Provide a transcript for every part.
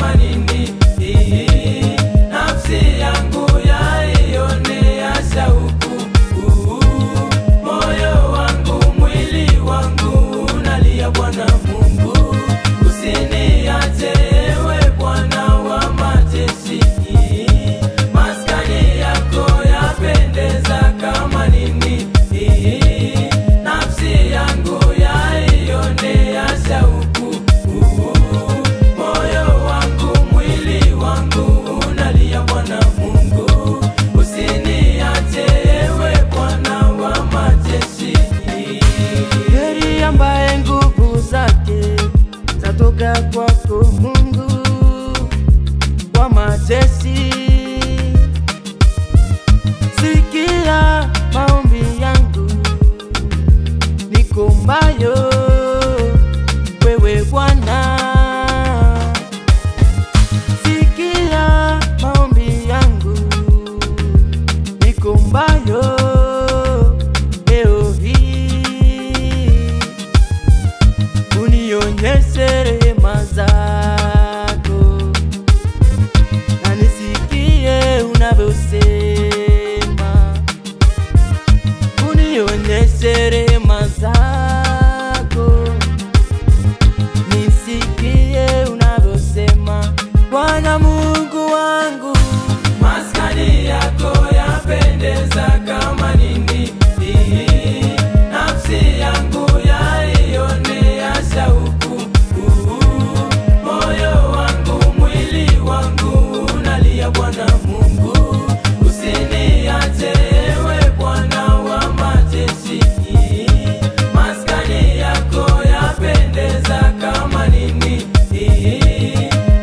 kama nini. Nafsi yangu yaionea shauku. Moyo wangu, mwili wangu unalia Bwana Mungu. Usiniache ewe Bwana wa majeshi. Maskani yako yapendeza kama nini. Nafsi yangu yaionea shauku. Moyo wangu, mwili wangu unalia Bwana Mungu. Usiniache ewe Bwana wa majeshi. Heri ambaye nguvu zake zatoka kwako Mungu wa majeshi. Sikia maombi yangu nikombayo wewe Bwana. Sikia maombi yangu nikombayo leo hii. Unionyeshe rehema zako na nisikie unavyosema. Unionyeshe rehema zako nisikie unavyosema. Bwana Mungu wangu, maskani yako yapendeza kama nini. Nafsi yangu yaionea shauku. Moyo wangu, mwili wangu unalia Bwana Mungu. Usiniache ewe Bwana wa majeshi. Maskani yako yapendeza kama nini.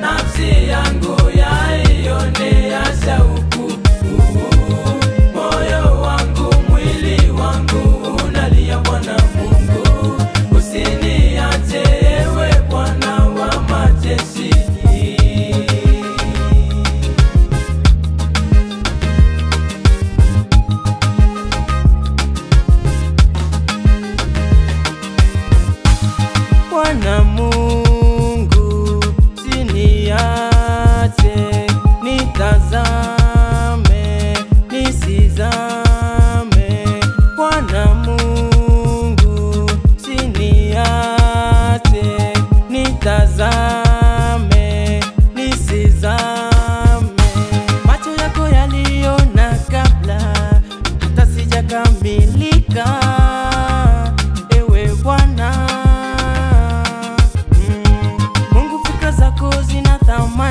Nafsi yangu yaionea shauku. Moyo wangu, mwili wangu unalia Bwana Mungu. Usiniache ewe Bwana wa majeshi. Bwana Mungu, usiniache nitazame nisizame. Bwana Mungu, usiniache nitazame nisizame. Macho yako yaliona kabla hata sijakamilika, ewe Bwana. Mungu, fikra zako zina thamani.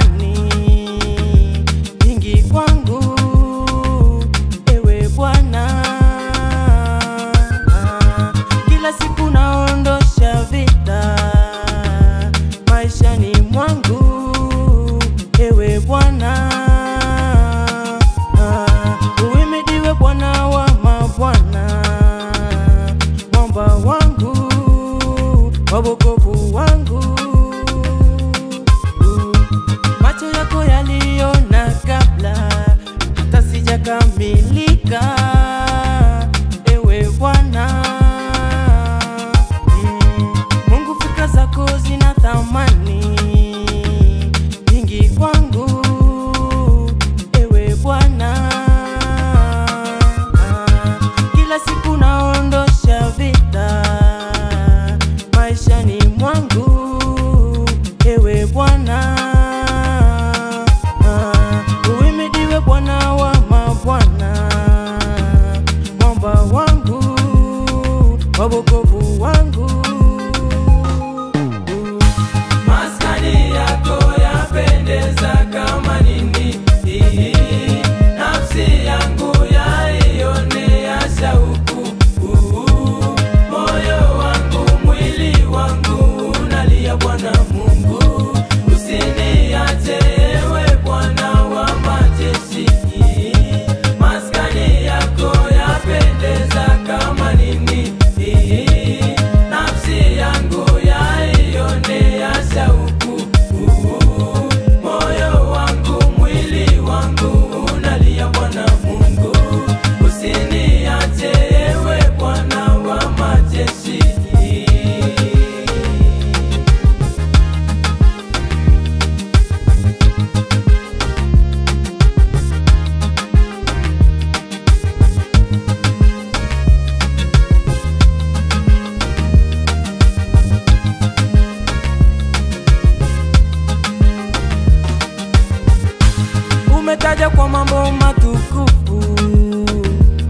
umetaja kwa mambo matukufu,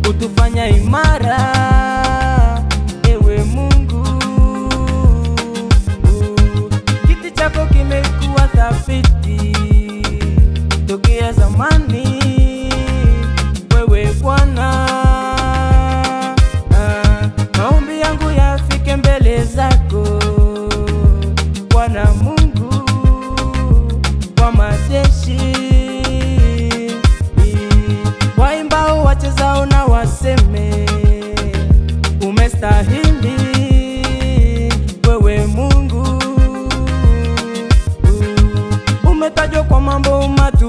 utufanya imara, ewe Mungu. Kiti chako kimekuwa thabiti tokea zamani, wewe Bwana. Maombi yangu yafike mbele zako Bwana Mungu wa majeshi. Waimbao wachezao na waseme umestahili, wewe Mungu. Umetajwa kwa mambo matu